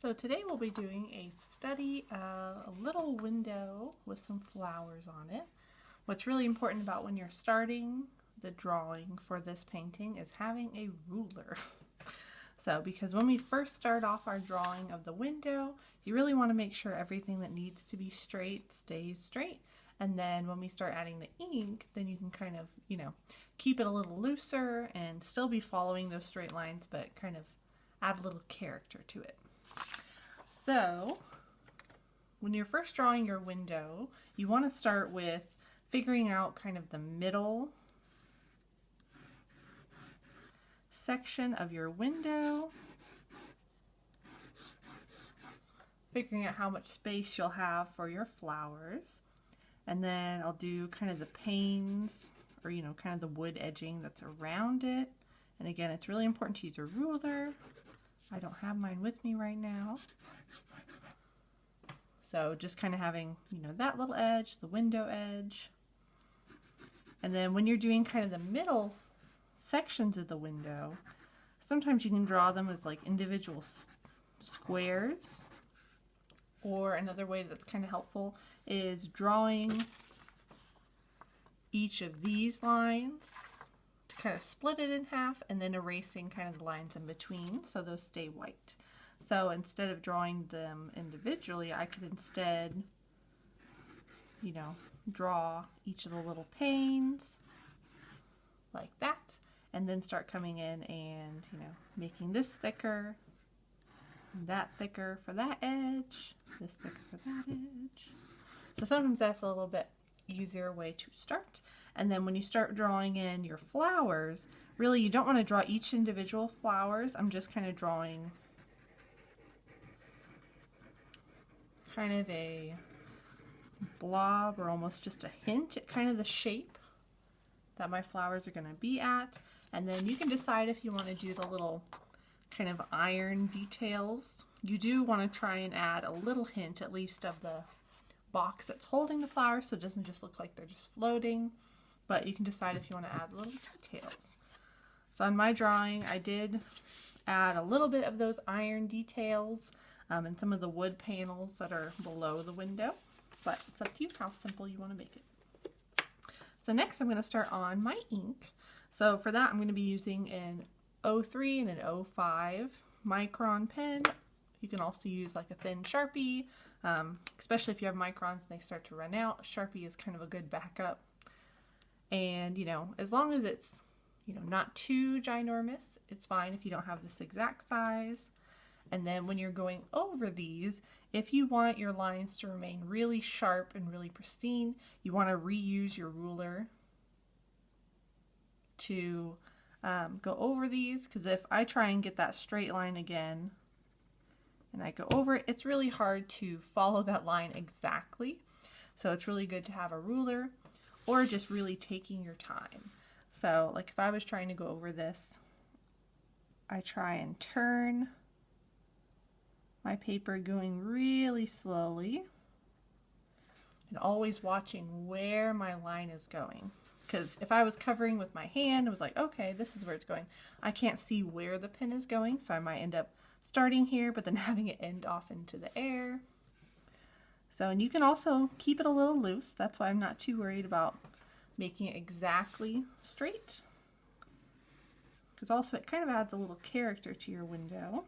So today we'll be doing a study of a little window with some flowers on it. What's really important about when you're starting the drawing for this painting is having a ruler. Because when we first start off our drawing of the window, you really want to make sure everything that needs to be straight stays straight. And then when we start adding the ink, then you can kind of, keep it a little looser and still be following those straight lines, but kind of add a little character to it. So when you're first drawing your window, you want to start with figuring out kind of the middle section of your window, figuring out how much space you'll have for your flowers, and then I'll do kind of the panes or kind of the wood edging that's around it. And again, it's really important to use a ruler. I don't have mine with me right now. So just kind of having, that little edge, the window edge. And then when you're doing kind of the middle sections of the window, sometimes you can draw them as like individual squares. Or another way that's kind of helpful is drawing each of these lines to kind of split it in half and then erasing kind of the lines in between so those stay white. So instead of drawing them individually, I could instead, draw each of the little panes like that, and then start coming in and, making this thicker, and that thicker for that edge, this thicker for that edge. So sometimes that's a little bit easier way to start. And then when you start drawing in your flowers, really you don't want to draw each individual flowers. I'm just kind of drawing kind of a blob or almost just a hint at kind of the shape that my flowers are going to be at. And then you can decide if you want to do the little kind of iron details. You do want to try and add a little hint at least of the box that's holding the flowers so it doesn't just look like they're just floating, but you can decide if you want to add little details. So on my drawing I did add a little bit of those iron details and some of the wood panels that are below the window, but it's up to you how simple you want to make it. So next I'm going to start on my ink. So for that I'm going to be using an 03 and an 05 micron pen. You can also use like a thin Sharpie, especially if you have microns and they start to run out. Sharpie is kind of a good backup. And, as long as it's, not too ginormous, it's fine if you don't have this exact size. And then when you're going over these, if you want your lines to remain really sharp and really pristine, you want to reuse your ruler to go over these, because if I try and get that straight line again and I go over it, it's really hard to follow that line exactly. So it's really good to have a ruler or just really taking your time. So like if I was trying to go over this, I try and turn my paper going really slowly and always watching where my line is going. Because if I was covering with my hand, it was like, okay, this is where it's going. I can't see where the pen is going, so I might end up starting here, but then having it end off into the air. So, and you can also keep it a little loose. That's why I'm not too worried about making it exactly straight. Because also it kind of adds a little character to your window.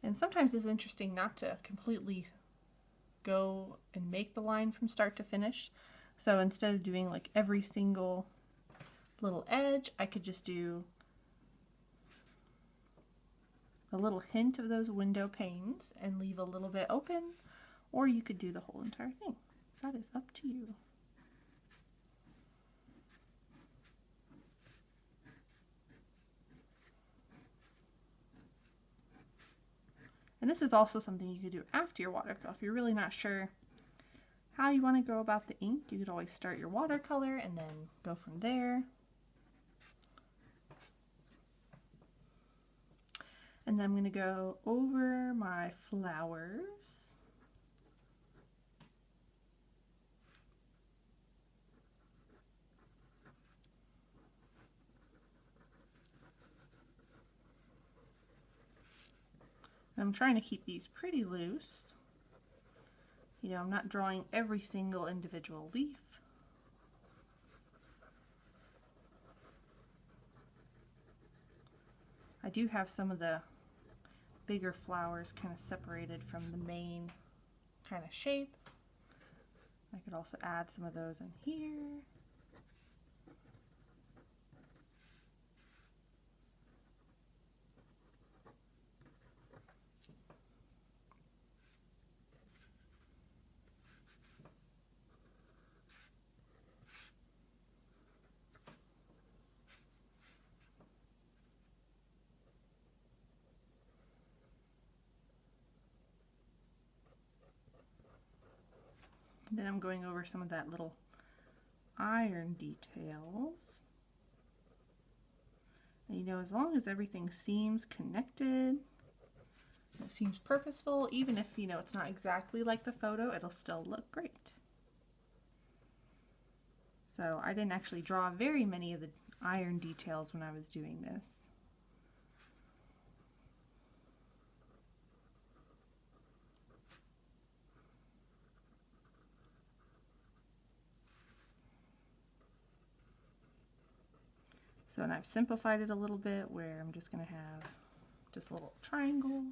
And sometimes it's interesting not to completely go and make the line from start to finish. So instead of doing like every single little edge, I could just do a little hint of those window panes and leave a little bit open, or you could do the whole entire thing. That is up to you. And this is also something you could do after your watercolor. If you're really not sure how you want to go about the ink, you could always start your watercolor and then go from there. And then I'm going to go over my flowers. I'm trying to keep these pretty loose. You know, I'm not drawing every single individual leaf. I do have some of the bigger flowers kind of separated from the main kind of shape. I could also add some of those in here. Then I'm going over some of that little iron details. And you know, as long as everything seems connected, it seems purposeful, even if, you know, it's not exactly like the photo, it'll still look great. So I didn't actually draw very many of the iron details when I was doing this. So, and I've simplified it a little bit where I'm just going to have just a little triangle.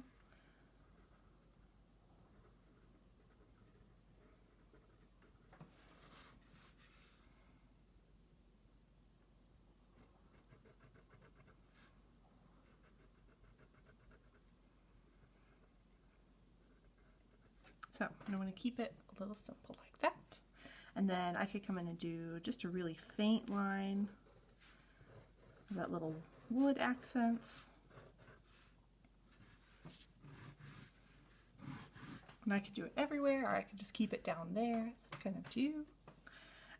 So I'm going to keep it a little simple like that. And then I could come in and do just a really faint line. That little wood accents. And I could do it everywhere, or I could just keep it down there. It's kind of up to you.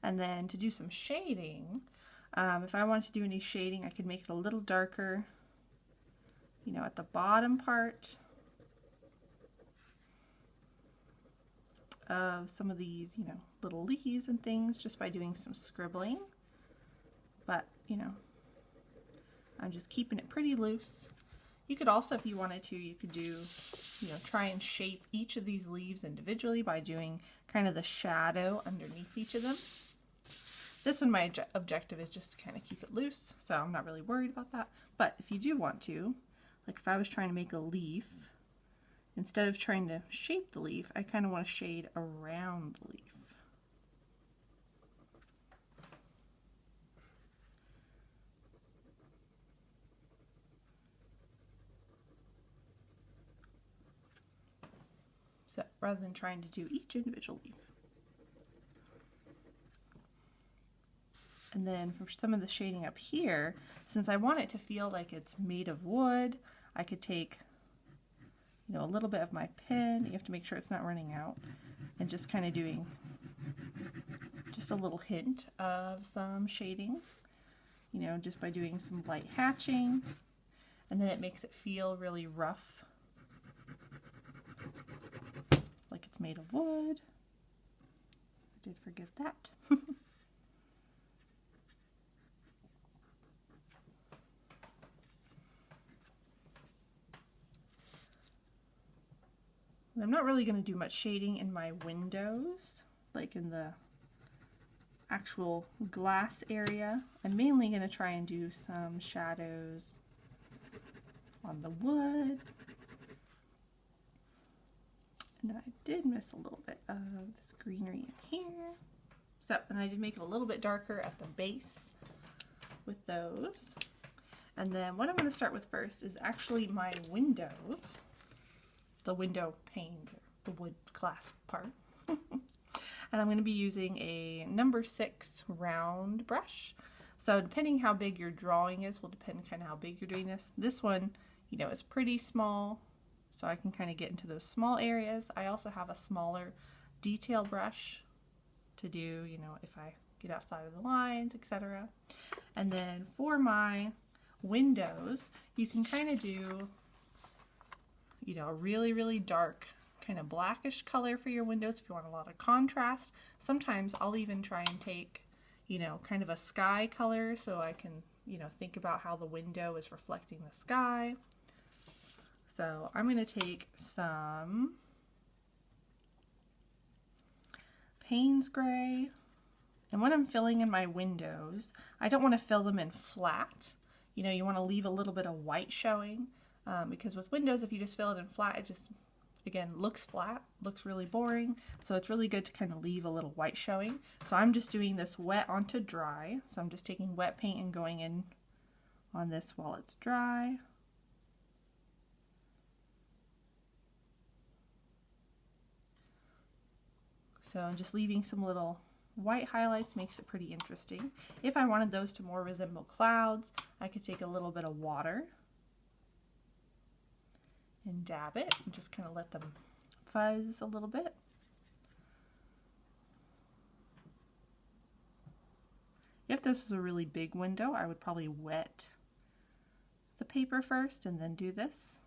And then to do some shading, if I wanted to do any shading, I could make it a little darker, you know, at the bottom part of some of these, you know, little leaves and things, just by doing some scribbling. But, you know, I'm just keeping it pretty loose. You could also, if you wanted to, you could do, you know, try and shape each of these leaves individually by doing kind of the shadow underneath each of them. This one, my objective is just to kind of keep it loose, so I'm not really worried about that. But if you do want to, like if I was trying to make a leaf, instead of trying to shape the leaf, I kind of want to shade around the leaf. So rather than trying to do each individual leaf. And then for some of the shading up here, since I want it to feel like it's made of wood, I could take, you know, a little bit of my pen. You have to make sure it's not running out, and just kind of doing just a little hint of some shading, you know, just by doing some light hatching, and then it makes it feel really rough, like it's made of wood. I did forget that. I'm not really going to do much shading in my windows, like in the actual glass area. I'm mainly going to try and do some shadows on the wood. And then I did miss a little bit of this greenery in here. So, and I did make it a little bit darker at the base with those. And then what I'm going to start with first is actually my windows. The window panes, the wood glass part. And I'm going to be using a number 6 round brush. So depending how big your drawing is will depend kind of how big you're doing this. This one, you know, is pretty small, so I can kind of get into those small areas. I also have a smaller detail brush to do, you know, if I get outside of the lines, etc. And then for my windows, you can kind of do, you know, a really, really dark kind of blackish color for your windows if you want a lot of contrast. Sometimes I'll even try and take, you know, kind of a sky color so I can, you know, think about how the window is reflecting the sky. So I'm going to take some Payne's Gray, and when I'm filling in my windows, I don't want to fill them in flat. You know, you want to leave a little bit of white showing, because with windows, if you just fill it in flat, it just, again, looks flat, looks really boring. So it's really good to kind of leave a little white showing. So I'm just doing this wet onto dry. So I'm just taking wet paint and going in on this while it's dry. So just leaving some little white highlights makes it pretty interesting. If I wanted those to more resemble clouds, I could take a little bit of water and dab it and just kind of let them fuzz a little bit. If this is a really big window, I would probably wet the paper first and then do this.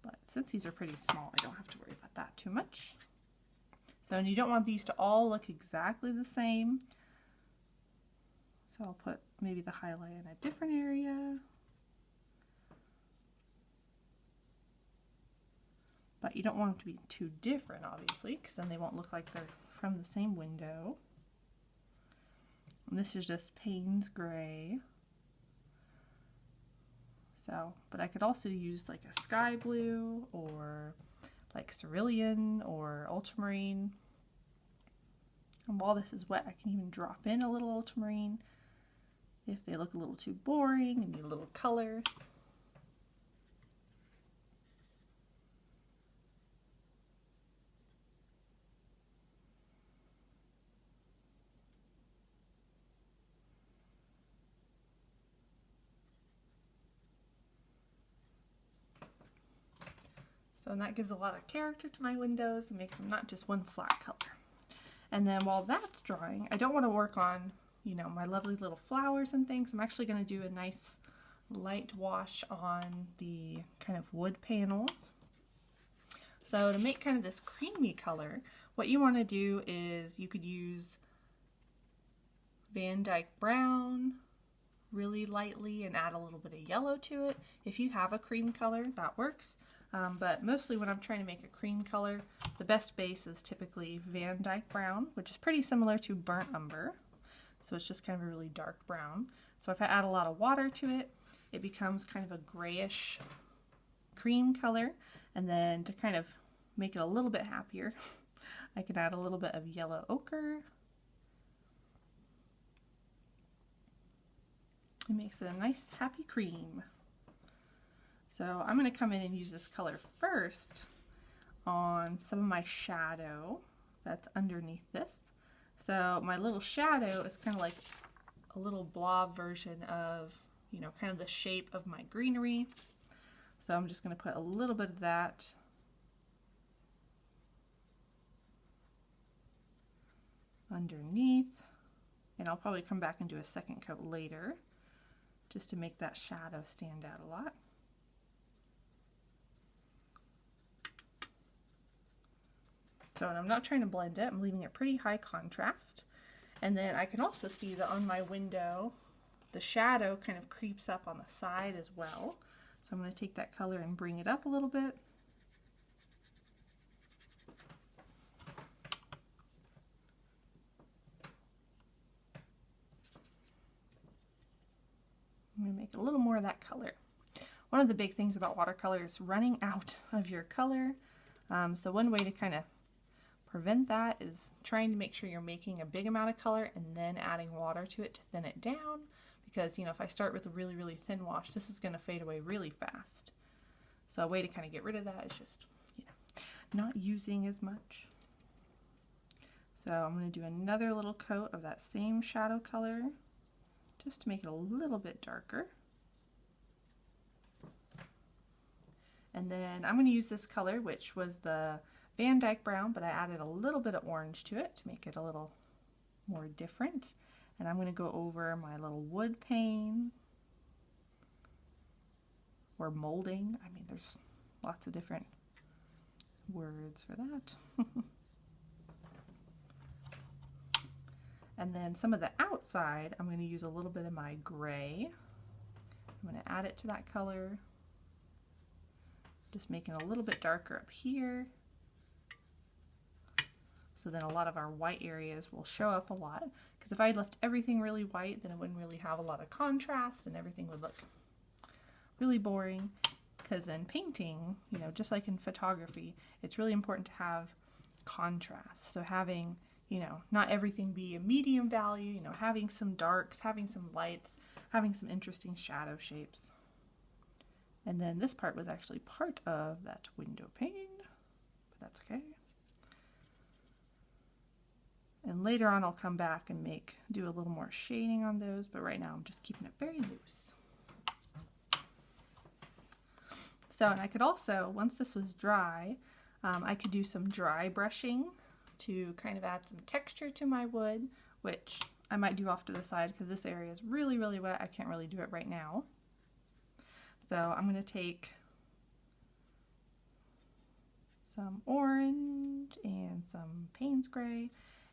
But since these are pretty small, I don't have to worry about that too much. So, and you don't want these to all look exactly the same. So I'll put maybe the highlight in a different area. But you don't want them to be too different, obviously, because then they won't look like they're from the same window. And this is just Payne's Gray. So, but I could also use like a sky blue or like cerulean or ultramarine. And while this is wet, I can even drop in a little ultramarine if they look a little too boring and need a little color. So, and that gives a lot of character to my windows and makes them not just one flat color. And then while that's drying, I don't want to work on, you know, my lovely little flowers and things. I'm actually going to do a nice light wash on the kind of wood panels. So to make kind of this creamy color, what you want to do is you could use Van Dyke Brown really lightly and add a little bit of yellow to it. If you have a cream color, that works. But mostly when I'm trying to make a cream color, the best base is typically Van Dyke Brown, which is pretty similar to burnt umber. So it's just kind of a really dark brown. So if I add a lot of water to it, it becomes kind of a grayish cream color. And then to kind of make it a little bit happier, I can add a little bit of yellow ochre. It makes it a nice happy cream. So I'm going to come in and use this color first on some of my shadow that's underneath this. So my little shadow is kind of like a little blob version of, you know, kind of the shape of my greenery. So I'm just going to put a little bit of that underneath, and I'll probably come back and do a second coat later just to make that shadow stand out a lot. So, and I'm not trying to blend it, I'm leaving it pretty high contrast. And then I can also see that on my window, the shadow kind of creeps up on the side as well. So I'm going to take that color and bring it up a little bit. I'm going to make a little more of that color. One of the big things about watercolor is running out of your color. So one way to kind of prevent that is trying to make sure you're making a big amount of color and then adding water to it to thin it down. Because, you know, if I start with a really, really thin wash, this is going to fade away really fast. So a way to kind of get rid of that is just, you know, not using as much. So I'm going to do another little coat of that same shadow color just to make it a little bit darker. And then I'm going to use this color, which was the Van Dyke Brown, but I added a little bit of orange to it to make it a little more different. And I'm going to go over my little wood pane or molding. I mean, there's lots of different words for that. And then some of the outside, I'm going to use a little bit of my gray. I'm I'm going to add it to that color. Just making it a little bit darker up here. So then a lot of our white areas will show up a lot. Because if I left everything really white, then it wouldn't really have a lot of contrast and everything would look really boring. Because in painting, you know, just like in photography, it's really important to have contrast. So having, you know, not everything be a medium value, you know, having some darks, having some lights, having some interesting shadow shapes. And then this part was actually part of that window pane, but that's okay. And later on I'll come back and do a little more shading on those, but right now I'm just keeping it very loose. So, and I could also, once this was dry, I could do some dry brushing to kind of add some texture to my wood, which I might do off to the side because this area is really, really wet. I can't really do it right now. So I'm going to take some orange and some Payne's gray.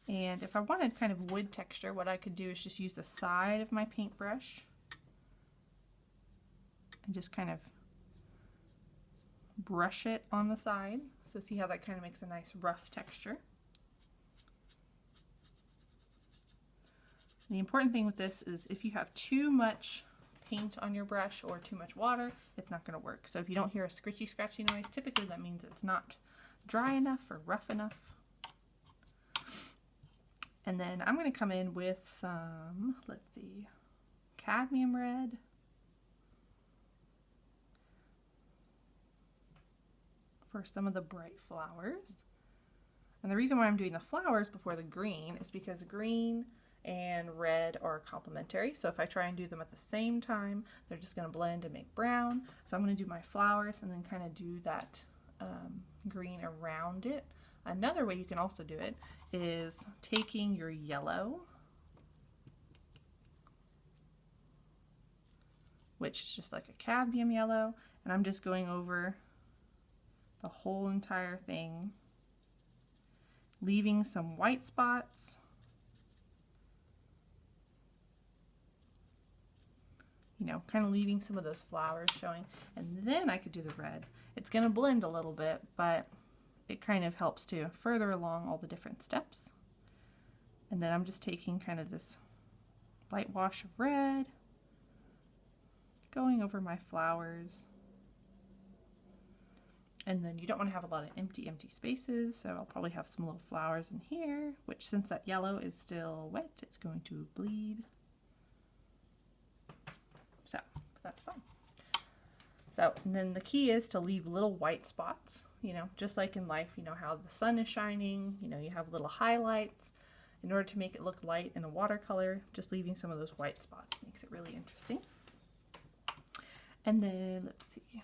And if I wanted kind of wood texture, what I could do is just use the side of my paintbrush and just kind of brush it on the side. So see how that kind of makes a nice rough texture. The important thing with this is if you have too much paint on your brush or too much water, it's not going to work. So if you don't hear a scritchy scratchy noise, typically that means it's not dry enough or rough enough. And then I'm going to come in with some, let's see, cadmium red. For some of the bright flowers. And the reason why I'm doing the flowers before the green is because green and red are complementary. So if I try and do them at the same time, they're just going to blend and make brown. So I'm going to do my flowers and then kind of do that green around it. Another way you can also do it is taking your yellow, which is just like a cadmium yellow, and I'm just going over the whole entire thing, leaving some white spots. You know, kind of leaving some of those flowers showing. And then I could do the red. It's going to blend a little bit, but it kind of helps to further along all the different steps. And then I'm just taking kind of this light wash of red, going over my flowers. And then you don't want to have a lot of empty spaces, so I'll probably have some little flowers in here, which since that yellow is still wet, it's going to bleed. So that's fine. So, and then the key is to leave little white spots, you know, just like in life, you know, how the sun is shining, you know, you have little highlights. In order to make it look light in a watercolor, just leaving some of those white spots makes it really interesting. And then, let's see.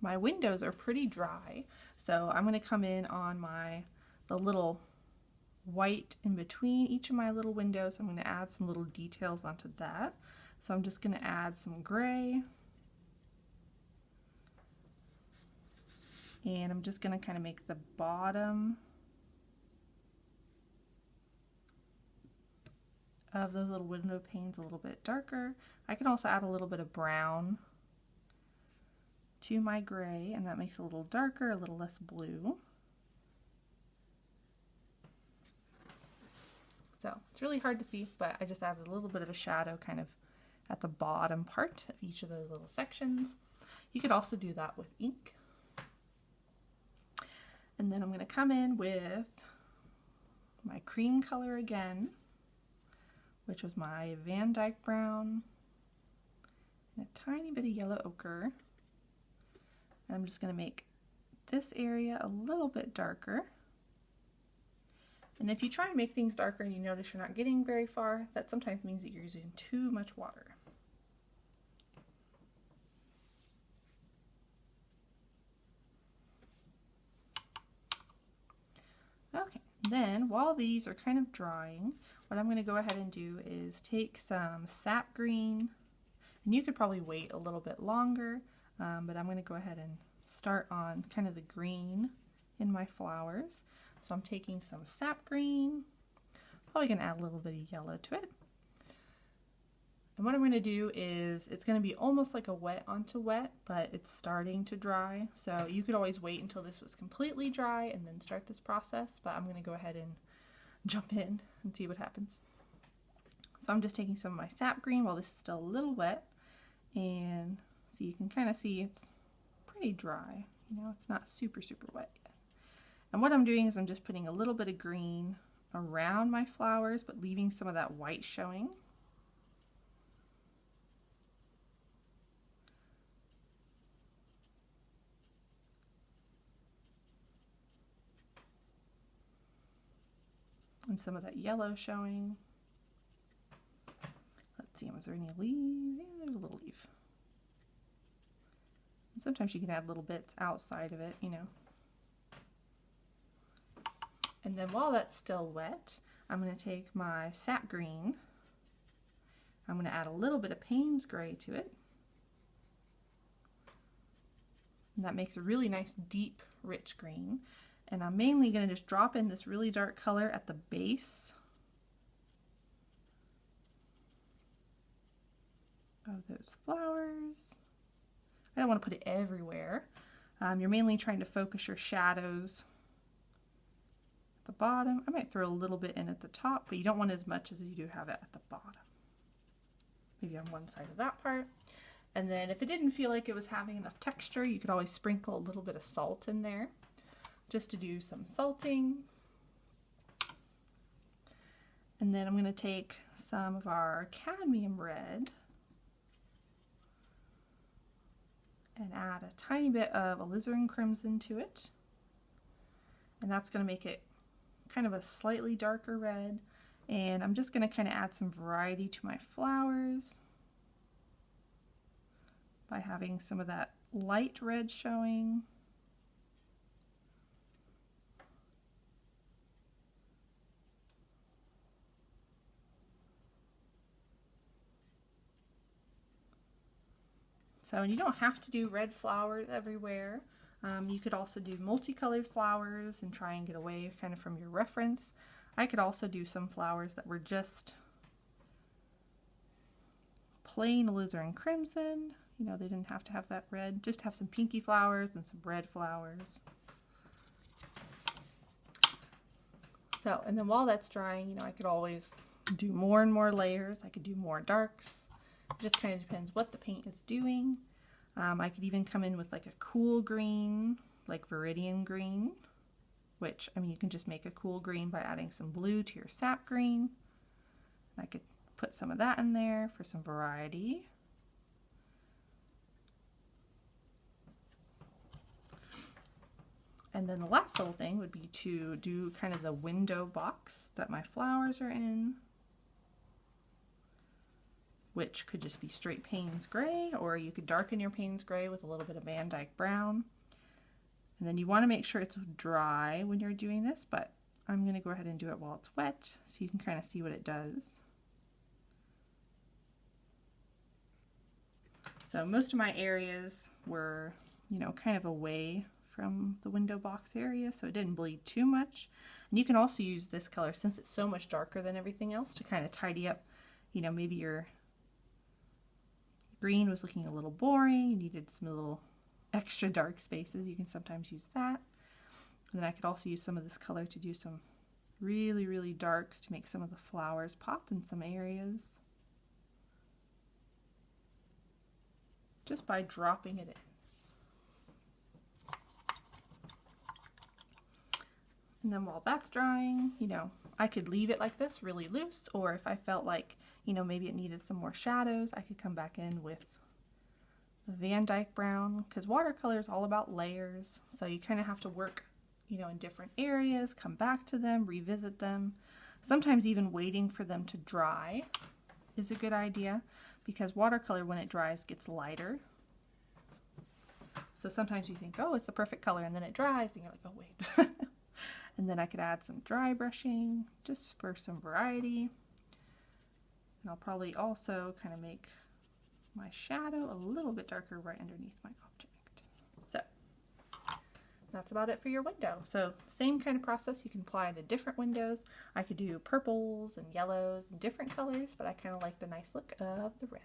My windows are pretty dry, so I'm going to come in on the little white in between each of my little windows. I'm going to add some little details onto that. So I'm just going to add some gray. And I'm just going to kind of make the bottom of those little window panes a little bit darker. I can also add a little bit of brown to my gray, and that makes it a little darker, a little less blue. So it's really hard to see, but I just added a little bit of a shadow kind of at the bottom part of each of those little sections. You could also do that with ink. And then I'm going to come in with my cream color again, which was my Van Dyke brown, and a tiny bit of yellow ochre. And I'm just going to make this area a little bit darker. And if you try and make things darker and you notice you're not getting very far, that sometimes means that you're using too much water. Okay, then while these are kind of drying, what I'm going to go ahead and do is take some sap green, and you could probably wait a little bit longer, but I'm going to go ahead and start on kind of the green in my flowers. So I'm taking some sap green, probably going to add a little bit of yellow to it. And what I'm going to do is, it's going to be almost like a wet onto wet, but it's starting to dry. So you could always wait until this was completely dry and then start this process, but I'm going to go ahead and jump in and see what happens. So I'm just taking some of my sap green while this is still a little wet, and so you can kind of see it's pretty dry. You know, it's not super wet yet. And what I'm doing is I'm just putting a little bit of green around my flowers, but leaving some of that white showing. And some of that yellow showing. Let's see, was there any leaves? Yeah, there's a little leaf. And sometimes you can add little bits outside of it, you know. And then while that's still wet, I'm going to take my sap green. I'm going to add a little bit of Payne's gray to it. And that makes a really nice, deep, rich green. And I'm mainly going to just drop in this really dark color at the base of those flowers. I don't want to put it everywhere. You're mainly trying to focus your shadows at the bottom. I might throw a little bit in at the top, but you don't want as much as you do have it at the bottom. Maybe on one side of that part. And then if it didn't feel like it was having enough texture, you could always sprinkle a little bit of salt in there, just to do some salting. And then I'm going to take some of our cadmium red and add a tiny bit of alizarin crimson to it. And that's going to make it kind of a slightly darker red. And I'm just going to kind of add some variety to my flowers by having some of that light red showing. So, and you don't have to do red flowers everywhere. You could also do multicolored flowers and try and get away kind of from your reference. I could also do some flowers that were just plain alizarin crimson. You know, they didn't have to have that red. Just have some pinky flowers and some red flowers. So, and then while that's drying, you know, I could always do more and more layers. I could do more darks. It just kind of depends what the paint is doing. I could even come in with like a cool green, like Viridian green, which, I mean, you can just make a cool green by adding some blue to your sap green. I could put some of that in there for some variety. And then the last little thing would be to do kind of the window box that my flowers are in, which could just be straight Payne's gray, or you could darken your Payne's gray with a little bit of Van Dyke brown. And then you want to make sure it's dry when you're doing this, but I'm going to go ahead and do it while it's wet so you can kind of see what it does. So most of my areas were, you know, kind of away from the window box area, so it didn't bleed too much. And you can also use this color, since it's so much darker than everything else, to kind of tidy up, you know, maybe your green was looking a little boring, you needed some little extra dark spaces. You can sometimes use that. And then I could also use some of this color to do some really darks to make some of the flowers pop in some areas, just by dropping it in. And then while that's drying, you know, I could leave it like this really loose, or if I felt like, you know, maybe it needed some more shadows, I could come back in with the Van Dyke brown, because watercolor is all about layers. So you kind of have to work, you know, in different areas, come back to them, revisit them. Sometimes even waiting for them to dry is a good idea, because watercolor, when it dries, gets lighter. So sometimes you think, oh, it's the perfect color, and then it dries, and you're like, oh, wait. And then I could add some dry brushing just for some variety. And I'll probably also kind of make my shadow a little bit darker right underneath my object. So that's about it for your window. So same kind of process, you can apply to different windows. I could do purples and yellows and different colors, but I kind of like the nice look of the red.